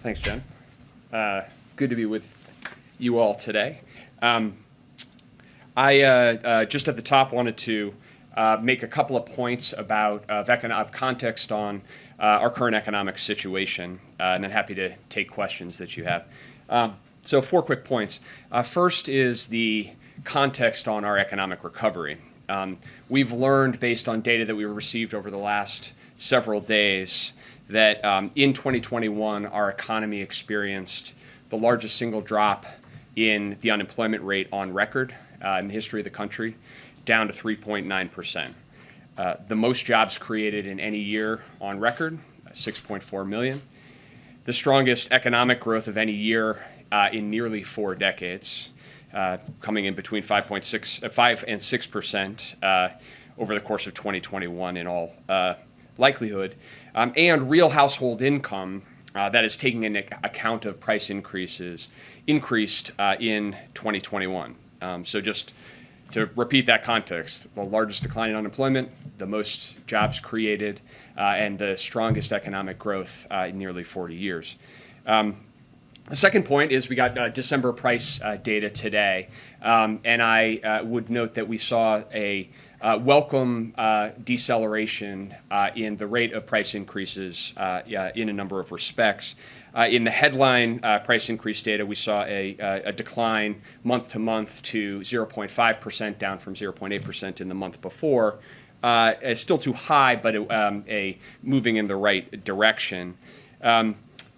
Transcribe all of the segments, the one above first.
Thanks, Jen. Good to be with you all today. I just at the top wanted to make a couple of points about of context on our current economic situation, and then happy to take questions that you have. So 4 quick points. First is the context on our economic recovery. We've learned, based on data that we received over the last several days, that in 2021, our economy experienced the largest single drop in the unemployment rate on record in the history of the country, down to 3.9%. The most jobs created in any year on record, 6.4 million. The strongest economic growth of any year in nearly 4 decades, coming in between 5 and 6% over the course of 2021 in all likelihood, and real household income that is taking into account of price increases increased in 2021. So just to repeat that context, the largest decline in unemployment, the most jobs created, and the strongest economic growth in nearly 40 years. The second point is we got December price data today, and I would note that we saw a welcome deceleration in the rate of price increases in a number of respects. In the headline price increase data, we saw a decline month to month to 0.5%, down from 0.8% in the month before. It's still too high, but a moving in the right direction.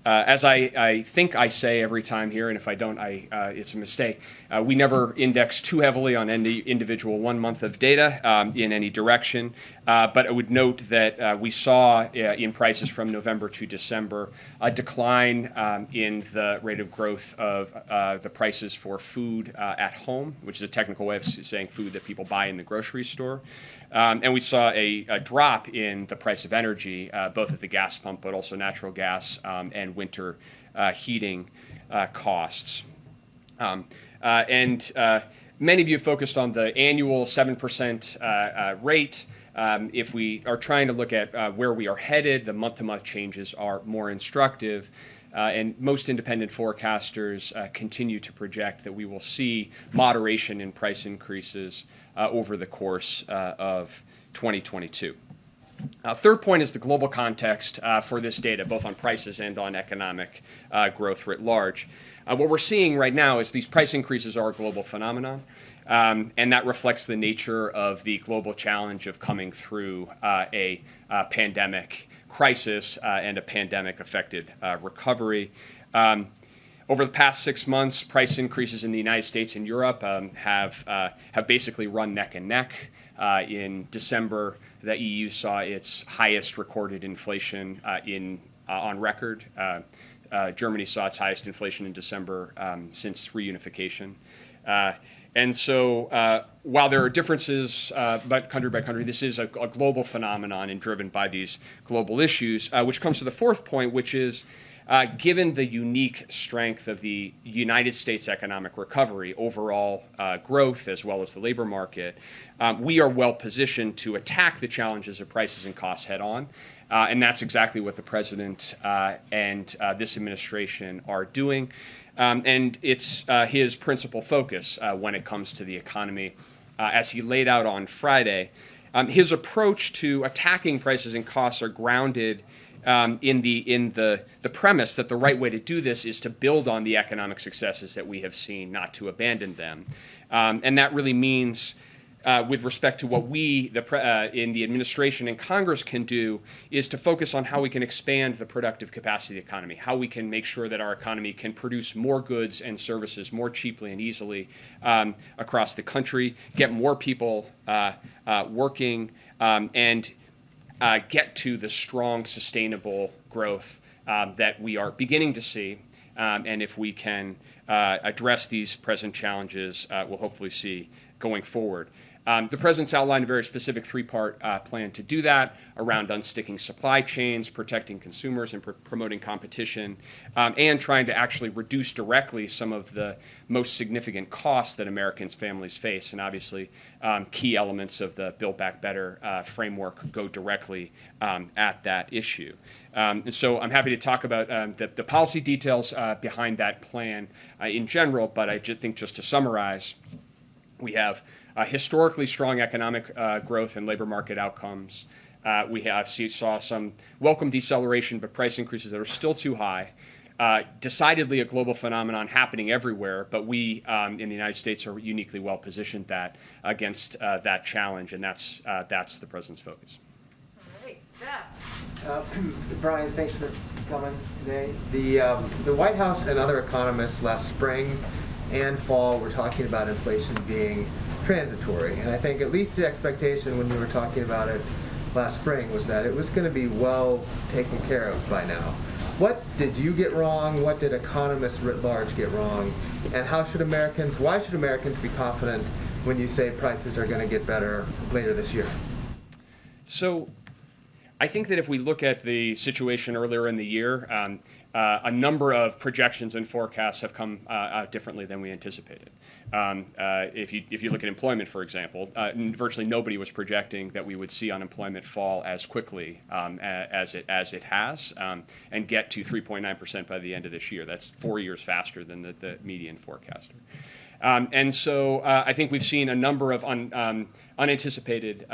As I think I say every time here, and if I don't, it's a mistake, we never index too heavily on any individual 1 month of data in any direction. But I would note that we saw in prices from November to December a decline in the rate of growth of the prices for food at home, which is a technical way of saying food that people buy in the grocery store. And we saw a drop in the price of energy, both at the gas pump, but also natural gas and winter heating costs. And many of you focused on the annual 7% rate. If we are trying to look at where we are headed, the month-to-month changes are more instructive. And most independent forecasters continue to project that we will see moderation in price increases over the course of 2022. Third point is the global context for this data, both on prices and on economic growth writ large. What we're seeing right now is these price increases are a global phenomenon, and that reflects the nature of the global challenge of coming through a pandemic crisis and a pandemic-affected recovery. Over the past 6 months, price increases in the United States and Europe have basically run neck and neck. In December, the EU saw its highest recorded inflation on record. Germany saw its highest inflation in December since reunification. And so while there are differences but country by country, this is a global phenomenon and driven by these global issues, which comes to the fourth point, which is given the unique strength of the United States economic recovery, overall growth, as well as the labor market, we are well positioned to attack the challenges of prices and costs head on. And that's exactly what the president and this administration are doing. And it's his principal focus when it comes to the economy. As he laid out on Friday, his approach to attacking prices and costs are grounded in the premise that the right way to do this is to build on the economic successes that we have seen, not to abandon them. And that really means, with respect to what we in the administration and Congress can do, is to focus on how we can expand the productive capacity of the economy, how we can make sure that our economy can produce more goods and services more cheaply and easily across the country, get more people working, and get to the strong, sustainable growth that we are beginning to see. And if we can address these present challenges, we'll hopefully see going forward. The president's outlined a very specific three-part plan to do that around unsticking supply chains, protecting consumers, and promoting competition, and trying to actually reduce directly some of the most significant costs that Americans' families face. And obviously, key elements of the Build Back Better framework go directly at that issue. And so I'm happy to talk about the policy details behind that plan in general, but I think just to summarize, we have historically strong economic growth and labor market outcomes. We saw some welcome deceleration, but price increases that are still too high. Decidedly a global phenomenon happening everywhere, but we in the United States are uniquely well positioned against that challenge, and that's the president's focus. All right, Jeff. Brian, thanks for coming today. The White House and other economists last spring and fall were talking about inflation being transitory, and I think at least the expectation when you were talking about it last spring was that it was going to be well taken care of by now. What did you get wrong? What did economists writ large get wrong? And why should Americans be confident when you say prices are going to get better later this year? So I think that if we look at the situation earlier in the year, a number of projections and forecasts have come out differently than we anticipated. If you look at employment, for example, virtually nobody was projecting that we would see unemployment fall as quickly as it has, and get to 3.9% by the end of this year. That's 4 years faster than the median forecaster. And so I think we've seen a number of unanticipated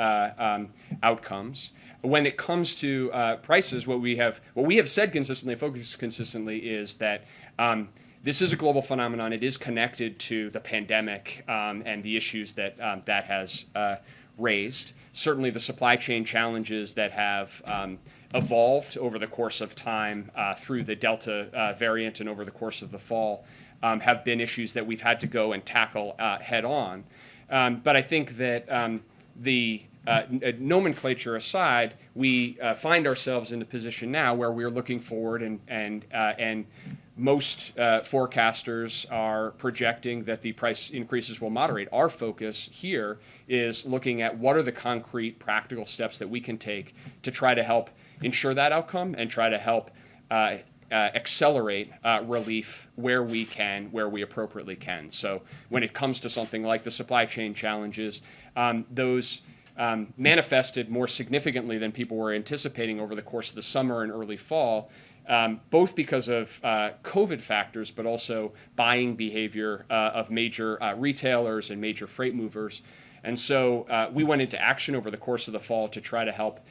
outcomes. When it comes to prices, what we have said consistently, focused consistently, is that this is a global phenomenon. It is connected to the pandemic and the issues that that has raised. Certainly, the supply chain challenges that have evolved over the course of time through the Delta variant and over the course of the fall have been issues that we've had to go and tackle head on. But I think that the nomenclature aside, we find ourselves in a position now where we're looking forward, and most forecasters are projecting that the price increases will moderate. Our focus here is looking at what are the concrete, practical steps that we can take to try to help ensure that outcome and try to help accelerate relief where we can, where we appropriately can. So when it comes to something like the supply chain challenges, those manifested more significantly than people were anticipating over the course of the summer and early fall, both because of COVID factors, but also buying behavior of major retailers and major freight movers. And so we went into action over the course of the fall to try to help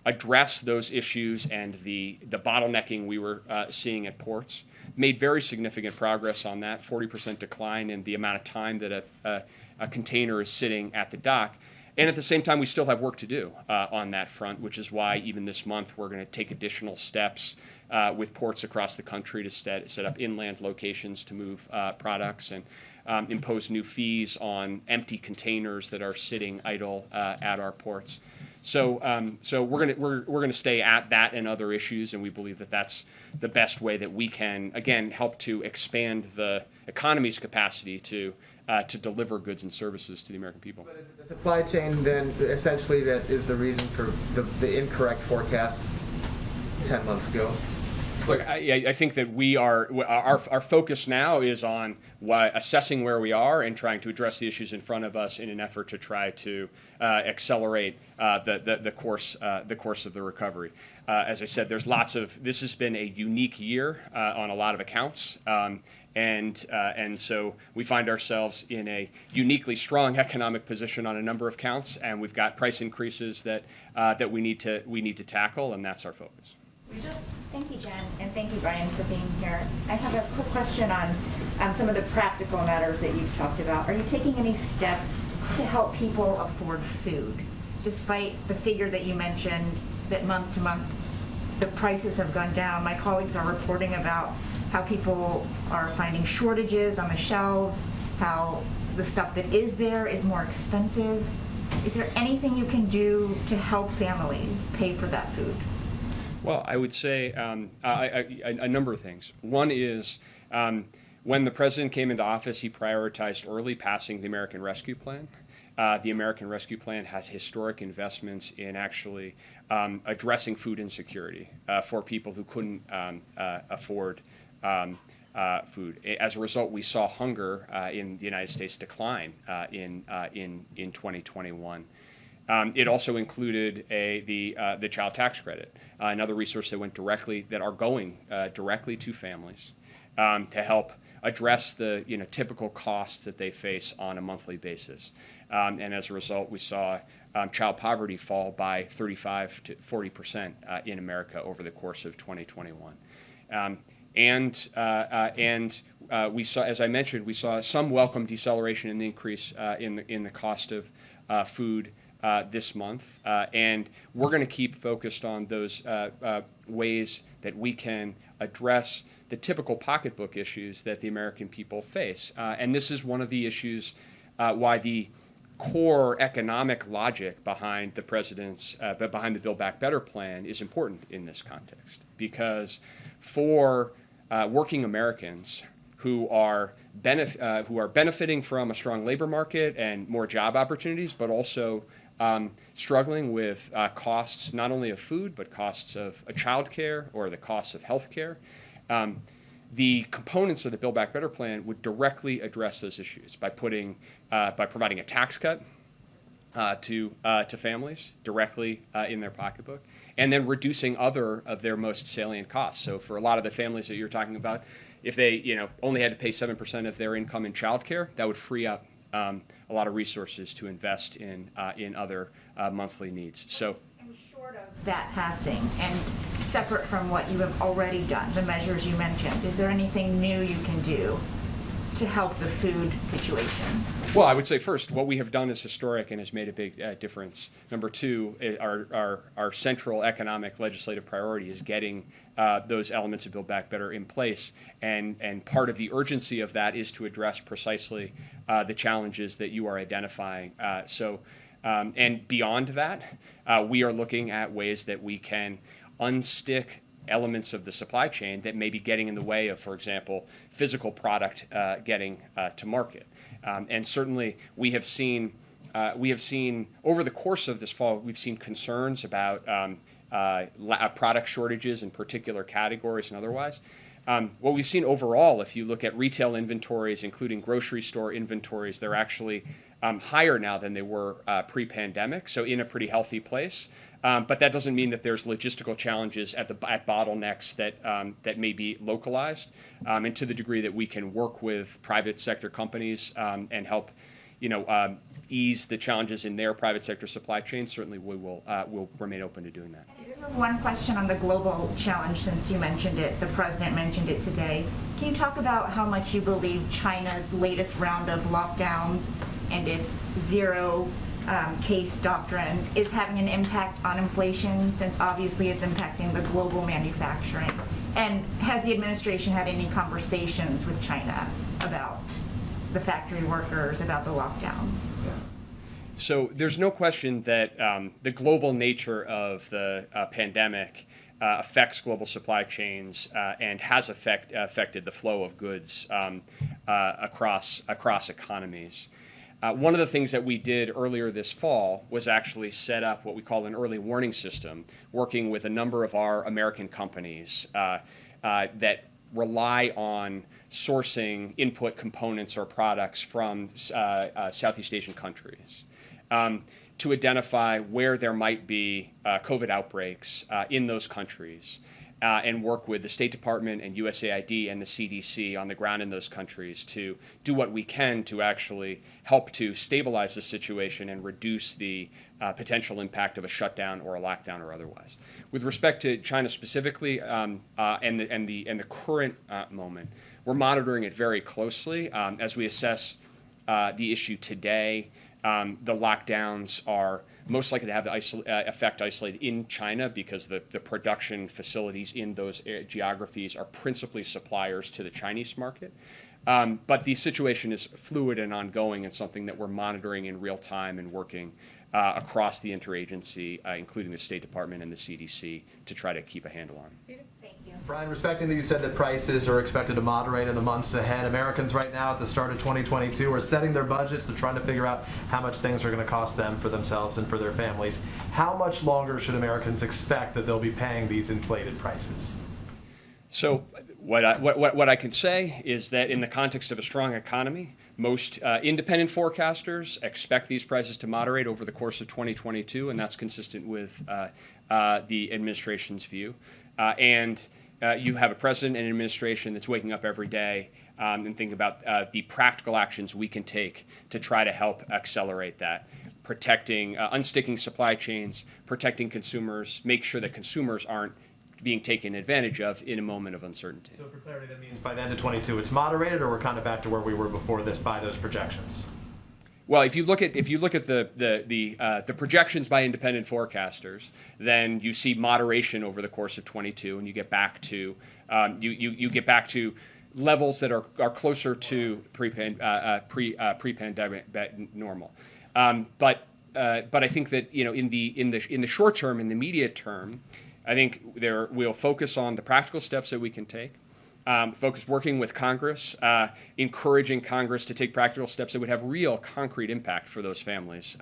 address those issues and the bottlenecking we were seeing at ports. Made very significant progress on that, 40% decline in the amount of time that a container is sitting at the dock. And at the same time, we still have work to do on that front, which is why even this month we're going to take additional steps with ports across the country to set up inland locations to move products and impose new fees on empty containers that are sitting idle at our ports. So we're going to stay at that and other issues, and we believe that that's the best way that we can, again, help to expand the economy's capacity to deliver goods and services to the American people. But is it the supply chain then essentially that is the reason for the incorrect forecast 10 months ago? Look, I think that our focus now is on assessing where we are and trying to address the issues in front of us in an effort to try to accelerate the course of the recovery. As I said, this has been a unique year on a lot of accounts. And so we find ourselves in a uniquely strong economic position on a number of counts, and we've got price increases that we need to tackle, and that's our focus. Thank you, Jen, and thank you, Brian, for being here. I have a quick question on some of the practical matters that you've talked about. Are you taking any steps to help people afford food, despite the figure that you mentioned that month to month the prices have gone down? My colleagues are reporting about how people are finding shortages on the shelves, how the stuff that is there is more expensive. Is there anything you can do to help families pay for that food? Well, I would say a number of things. One is when the president came into office, he prioritized early passing the American Rescue Plan. the American Rescue Plan has historic investments in actually addressing food insecurity for people who couldn't afford food. As a result, we saw hunger in the United States decline in 2021. It also included the child tax credit, another resource that are going directly to families to help address the typical costs that they face on a monthly basis. And as a result, we saw child poverty fall by 35 to 40% in America over the course of 2021. We saw, as I mentioned, we saw some welcome deceleration in the increase in the cost of food this month, and we're going to keep focused on those ways that we can address the typical pocketbook issues that the American people face. And this is one of the issues why the core economic logic behind the president's, behind the Build Back Better plan is important in this context. Because for working Americans who are benefiting from a strong labor market and more job opportunities, but also struggling with costs not only of food, but costs of childcare or the costs of health care. The components of the Build Back Better plan would directly address those issues by providing a tax cut to families directly in their pocketbook, and then reducing other of their most salient costs. So for a lot of the families that you're talking about, if they only had to pay 7% of their income in childcare, that would free up a lot of resources to invest in other monthly needs. So, and short of that passing, and separate from what you have already done, the measures you mentioned, is there anything new you can do to help the food situation? Well, I would say first, what we have done is historic and has made a big difference. Number two, our central economic legislative priority is getting those elements of Build Back Better in place, and part of the urgency of that is to address precisely the challenges that you are identifying. And beyond that, we are looking at ways that we can unstick elements of the supply chain that may be getting in the way of, for example, physical product getting to market. And certainly we have seen over the course of this fall, we've seen concerns about product shortages in particular categories and otherwise. What we've seen overall, if you look at retail inventories, including grocery store inventories, they're actually higher now than they were pre-pandemic, so in a pretty healthy place. But that doesn't mean that there's logistical challenges at bottlenecks that may be localized. And to the degree that we can work with private sector companies and help, ease the challenges in their private sector supply chain, certainly we will remain open to doing that. I do have one question on the global challenge, since you mentioned it. The president mentioned it today. Can you talk about how much you believe China's latest round of lockdowns and its zero case doctrine is having an impact on inflation, since obviously it's impacting the global manufacturing? And has the administration had any conversations with China about the factory workers, about the lockdowns? Yeah. So there's no question that the global nature of the pandemic affects global supply chains and has affected the flow of goods across economies. One of the things that we did earlier this fall was actually set up what we call an early warning system, working with a number of our American companies that rely on sourcing input components or products from Southeast Asian countries to identify where there might be COVID outbreaks in those countries. And work with the State Department and USAID and the CDC on the ground in those countries to do what we can to actually help to stabilize the situation and reduce the potential impact of a shutdown or a lockdown or otherwise. With respect to China specifically and the current moment, we're monitoring it very closely as we assess the issue today. The lockdowns are most likely to have the effect isolated in China because the production facilities in those geographies are principally suppliers to the Chinese market. But the situation is fluid and ongoing and something that we're monitoring in real time and working across the interagency, including the State Department and the CDC, to try to keep a handle on. Thank you. Brian, respecting that you said that prices are expected to moderate in the months ahead, Americans right now at the start of 2022 are setting their budgets. They're trying to figure out how much things are going to cost them, for themselves, and for their families. How much longer should Americans expect that they'll be paying these inflated prices? So what I can say is that in the context of a strong economy, most independent forecasters expect these prices to moderate over the course of 2022, and that's consistent with the administration's view. And you have a president and an administration that's waking up every day and thinking about the practical actions we can take to try to help accelerate that. Protecting, unsticking supply chains, protecting consumers, make sure that consumers aren't being taken advantage of in a moment of uncertainty. So for clarity, that means by the end of 22 it's moderated, or we're kind of back to where we were before this by those projections? Well, if you look at the projections by independent forecasters, then you see moderation over the course of 22, and you get back to you get back to levels that are closer to pre-pandemic normal. But I think that in the short term, in the immediate term, I think we'll focus on the practical steps that we can take. Working with Congress, encouraging Congress to take practical steps that would have real concrete impact for those families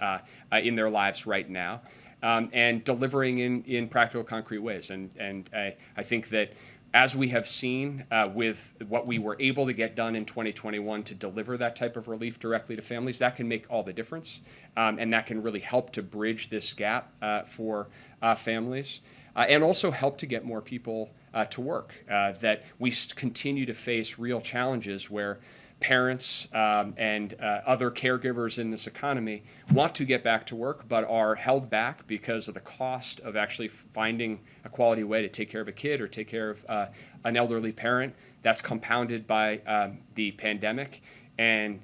in their lives right now, and delivering in practical, concrete ways. And I think that as we have seen with what we were able to get done in 2021 to deliver that type of relief directly to families, that can make all the difference, and that can really help to bridge this gap for families, and also help to get more people to work. That we continue to face real challenges where parents and other caregivers in this economy want to get back to work but are held back because of the cost of actually finding a quality way to take care of a kid or take care of an elderly parent. That's compounded by the pandemic, and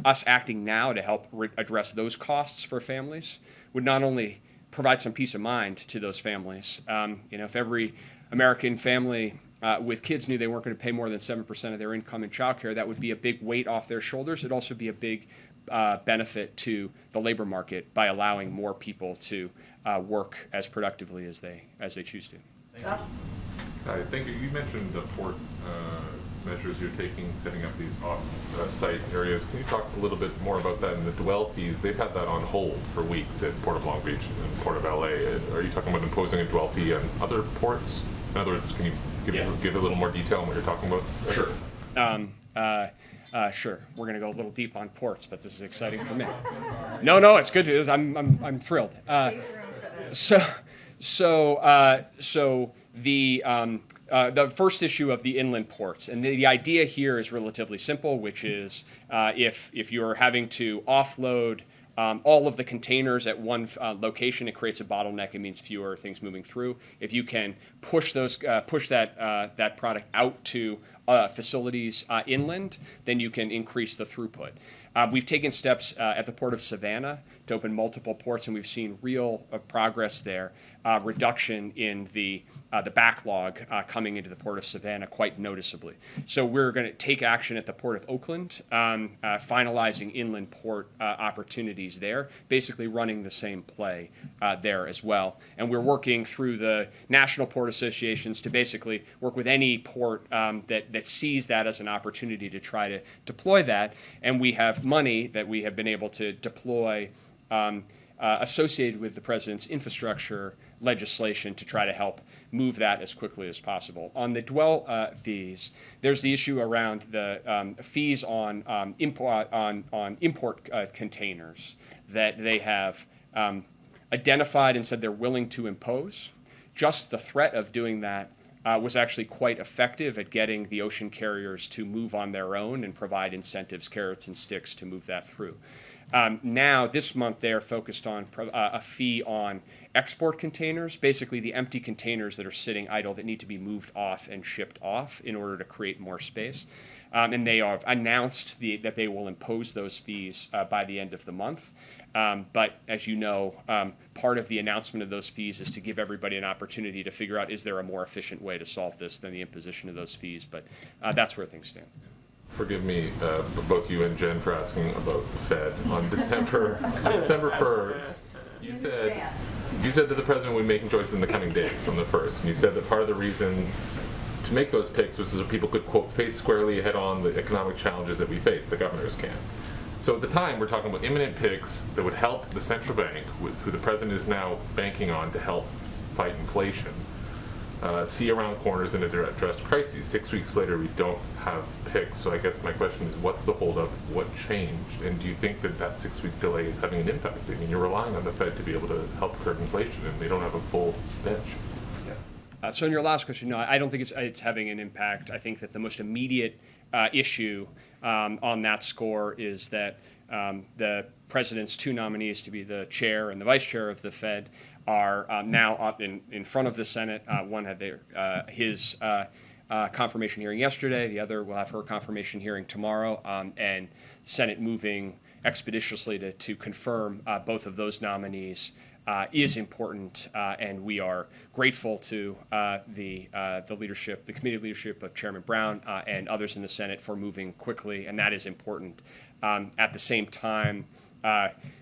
us acting now to help address those costs for families would not only provide some peace of mind to those families. If every American family with kids knew they weren't going to pay more than 7% of their income in childcare, that would be a big weight off their shoulders. It'd also be a big benefit to the labor market by allowing more people to work as productively as they choose to. Thank you. Hi, thank you. You mentioned the port measures you're taking, setting up these off-site areas. Can you talk a little bit more about that and the dwell fees? They've had that on hold for weeks at Port of Long Beach and Port of LA. Are you talking about imposing a dwell fee on other ports? In other words, can you give a little more detail on what you're talking about? Sure. Sure. We're going to go a little deep on ports, but this is exciting for me. No, it's good. I'm thrilled. The first issue of the inland ports, and the idea here is relatively simple, which is if you're having to offload all of the containers at one location, it creates a bottleneck. It means fewer things moving through. If you can push that product out to facilities inland, then you can increase the throughput. We've taken steps at the Port of Savannah to open multiple ports, and we've seen real progress there, reduction in the backlog coming into the Port of Savannah quite noticeably. So we're going to take action at the Port of Oakland, finalizing inland port opportunities there, basically running the same play there as well. And we're working through the national port associations to basically work with any port that sees that as an opportunity to try to deploy that. And we have money that we have been able to deploy associated with the president's infrastructure legislation to try to help move that as quickly as possible. On the dwell fees, there's the issue around the fees on import containers that they have identified and said they're willing to impose. Just the threat of doing that was actually quite effective at getting the ocean carriers to move on their own and provide incentives, carrots and sticks to move that through. Now, this month, they are focused on a fee on export containers, basically the empty containers that are sitting idle that need to be moved off and shipped off in order to create more space. And they have announced that they will impose those fees by the end of the month. But as you know, part of the announcement of those fees is to give everybody an opportunity to figure out, is there a more efficient way to solve this than the imposition of those fees? But that's where things stand. Forgive me, both you and Jen, for asking about the Fed on December 1st. You said that the president would be making choices in the coming days on the 1st, and you said that part of the reason to make those picks was so people could, quote, face squarely head on the economic challenges that we face, the governors can. So at the time, we're talking about imminent picks that would help the central bank, who the president is now banking on to help fight inflation, see around corners and address crises. 6 weeks later, we don't have picks. So I guess my question is, what's the holdup? What changed? And do you think that that 6-week delay is having an impact? I mean, you're relying on the Fed to be able to help curb inflation, and they don't have a full bench. So in your last question, no, I don't think it's having an impact. I think that the most immediate issue on that score is that the president's two nominees to be the chair and the vice chair of the Fed are now up in front of the Senate. One had his confirmation hearing yesterday. The other will have her confirmation hearing tomorrow. And Senate moving expeditiously to confirm both of those nominees is important, and we are grateful to the leadership, the committee leadership of Chairman Brown and others in the Senate for moving quickly, and that is important. At the same time,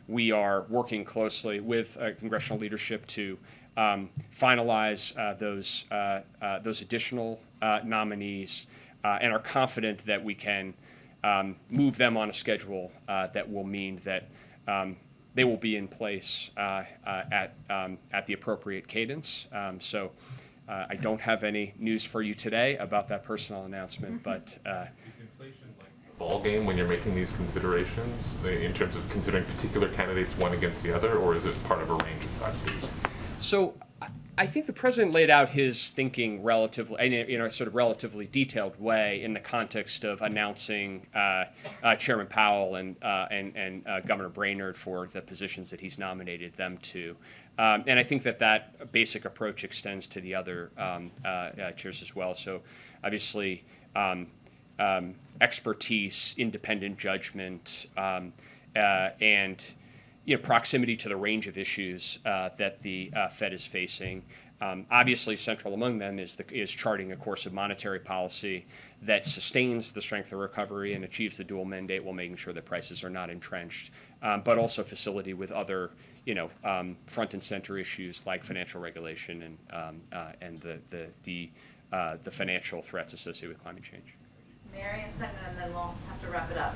we are working closely with congressional leadership to finalize those additional nominees, and are confident that we can move them on a schedule that will mean that they will be in place at the appropriate cadence. So I don't have any news for you today about that personal announcement, but Is inflation like a ball game when you're making these considerations in terms of considering particular candidates one against the other, or is it part of a range of factors? So I think the president laid out his thinking relatively, in a sort of relatively detailed way in the context of announcing Chairman Powell and Governor Brainerd for the positions that he's nominated them to. And I think that basic approach extends to the other chairs as well. So obviously, expertise, independent judgment, and proximity to the range of issues that the Fed is facing. Obviously, central among them is charting a course of monetary policy that sustains the strength of recovery and achieves the dual mandate while making sure that prices are not entrenched, but also facility with other, front and center issues like financial regulation and the financial threats associated with climate change. Mary and Simon, and then we'll have to wrap it up.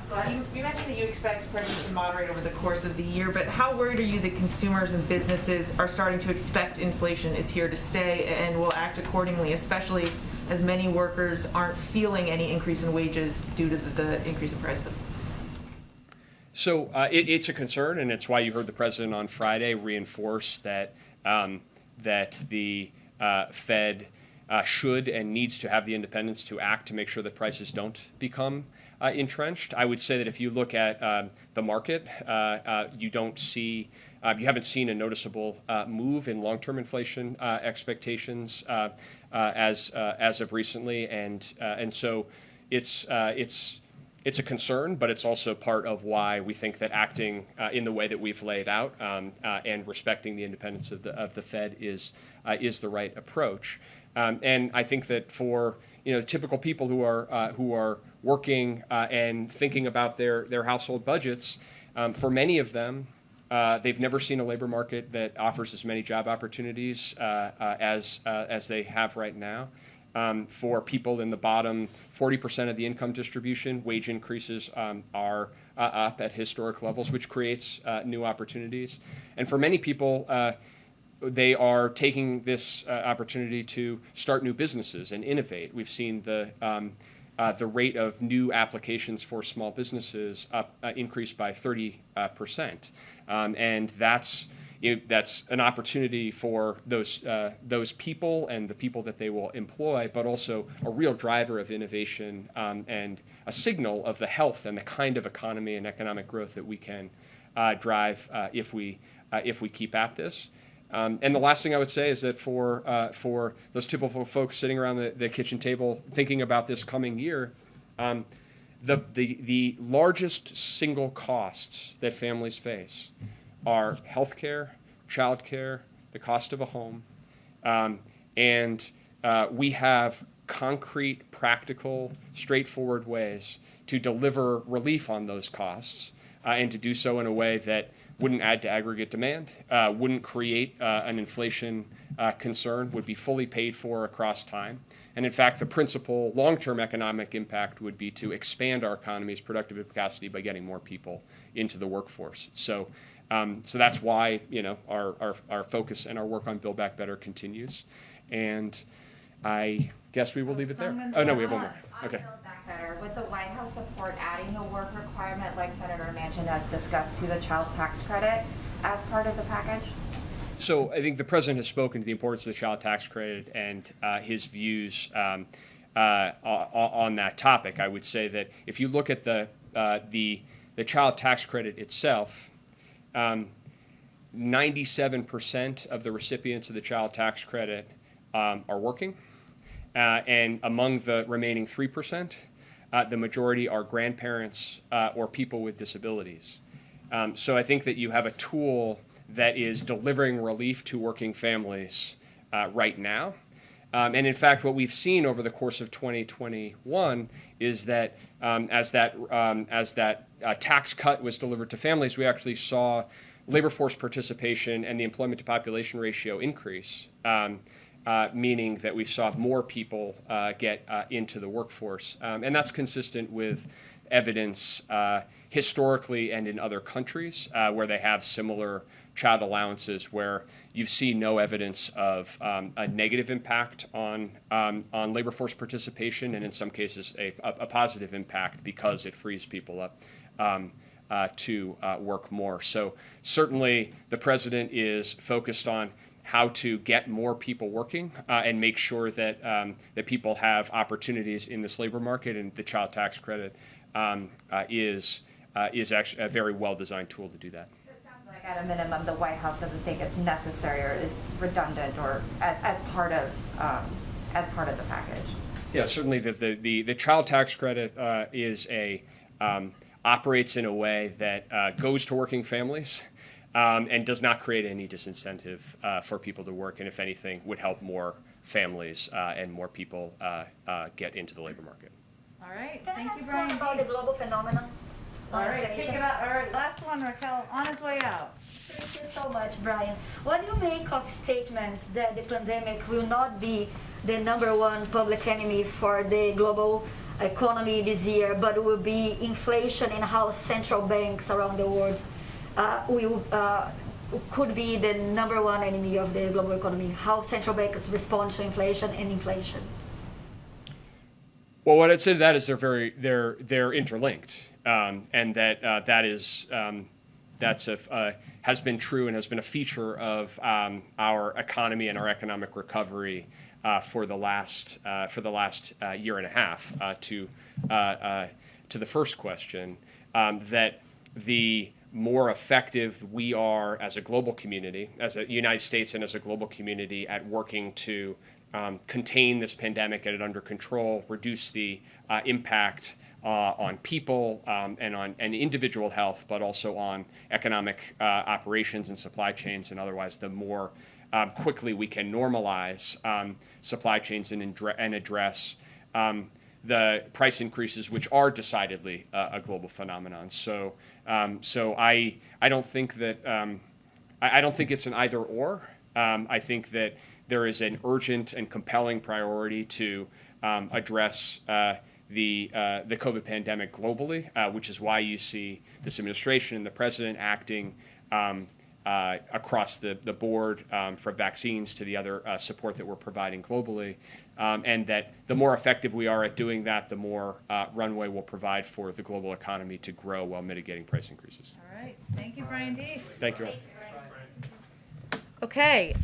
You mentioned that you expect prices to moderate over the course of the year, but how worried are you that consumers and businesses are starting to expect inflation is here to stay and will act accordingly, especially as many workers aren't feeling any increase in wages due to the increase in prices? So it's a concern, and it's why you heard the president on Friday reinforce that the Fed should and needs to have the independence to act to make sure that prices don't become entrenched. I would say that if you look at the market, you haven't seen a noticeable move in long-term inflation expectations as of recently, and so it's a concern, but it's also part of why we think that acting in the way that we've laid out and respecting the independence of the Fed is the right approach. And I think that for typical people who are working and thinking about their household budgets, for many of them, they've never seen a labor market that offers as many job opportunities as they have right now. For people in the bottom 40% of the income distribution, wage increases are up at historic levels, which creates new opportunities. And for many people, they are taking this opportunity to start new businesses and innovate. We've seen the rate of new applications for small businesses increase by 30%, and that's an opportunity for those people and the people that they will employ, but also a real driver of innovation and a signal of the health and the kind of economy and economic growth that we can drive if we keep at this. And the last thing I would say is that for those typical folks sitting around the kitchen table thinking about this coming year, the largest single costs that families face are healthcare, childcare, the cost of a home, and we have concrete, practical, straightforward ways to deliver relief on those costs and to do so in a way that wouldn't add to aggregate demand, wouldn't create an inflation concern, would be fully paid for across time. And in fact, the principal long-term economic impact would be to expand our economy's productive capacity by getting more people into the workforce. So that's why, our focus and our work on Build Back Better continues. And I guess we will leave it there. Oh, no, we have one more. Okay. On Build Back Better, would the White House support adding a work requirement like Senator Manchin has discussed to the child tax credit as part of the package? So I think the president has spoken to the importance of the child tax credit and his views on that topic. I would say that if you look at the child tax credit itself, 97% of the recipients of the child tax credit are working, and among the remaining 3%, the majority are grandparents or people with disabilities. So I think that you have a tool that is delivering relief to working families right now. And in fact, what we've seen over the course of 2021 is that as that tax cut was delivered to families, we actually saw labor force participation and the employment to population ratio increase, meaning that we saw more people get into the workforce. And that's consistent with evidence historically and in other countries where they have similar child allowances, where you see no evidence of a negative impact on labor force participation, and in some cases a positive impact because it frees people up to work more. So certainly the president is focused on how to get more people working and make sure that that people have opportunities in this labor market, and the child tax credit is actually a very well-designed tool to do that. It sounds like at a minimum the White House doesn't think it's necessary or it's redundant or as part of the package. Yeah, certainly the child tax credit operates in a way that goes to working families and does not create any disincentive for people to work, and if anything would help more families and more people get into the labor market. All right, Can thank I you, ask Brian. more about the global phenomenon? All right, kick it out. All right, last one, Raquel, on his way out. Thank you so much, Brian. What do you make of statements that the pandemic will not be the #1 public enemy for the global economy this year, but will be inflation, and how central banks around the world could be the #1 enemy of the global economy? How central banks respond to inflation and inflation? Well, what I'd say to that is they're interlinked, and that has been true and has been a feature of our economy and our economic recovery for the last year and a half. To the first question, that the more effective we are as a global community, as a United States and as a global community, at working to contain this pandemic, get it under control, reduce the impact on people and on individual health, but also on economic operations and supply chains and otherwise, the more quickly we can normalize supply chains and address the price increases, which are decidedly a global phenomenon. So I don't think that I don't think it's an either or. I think that there is an urgent and compelling priority to address the COVID pandemic globally, which is why you see this administration and the president acting across the board, from vaccines to the other support that we're providing globally, and that the more effective we are at doing that, the more runway we'll provide for the global economy to grow while mitigating price increases. All right, thank you, Brian Deese. Thank you all. Okay.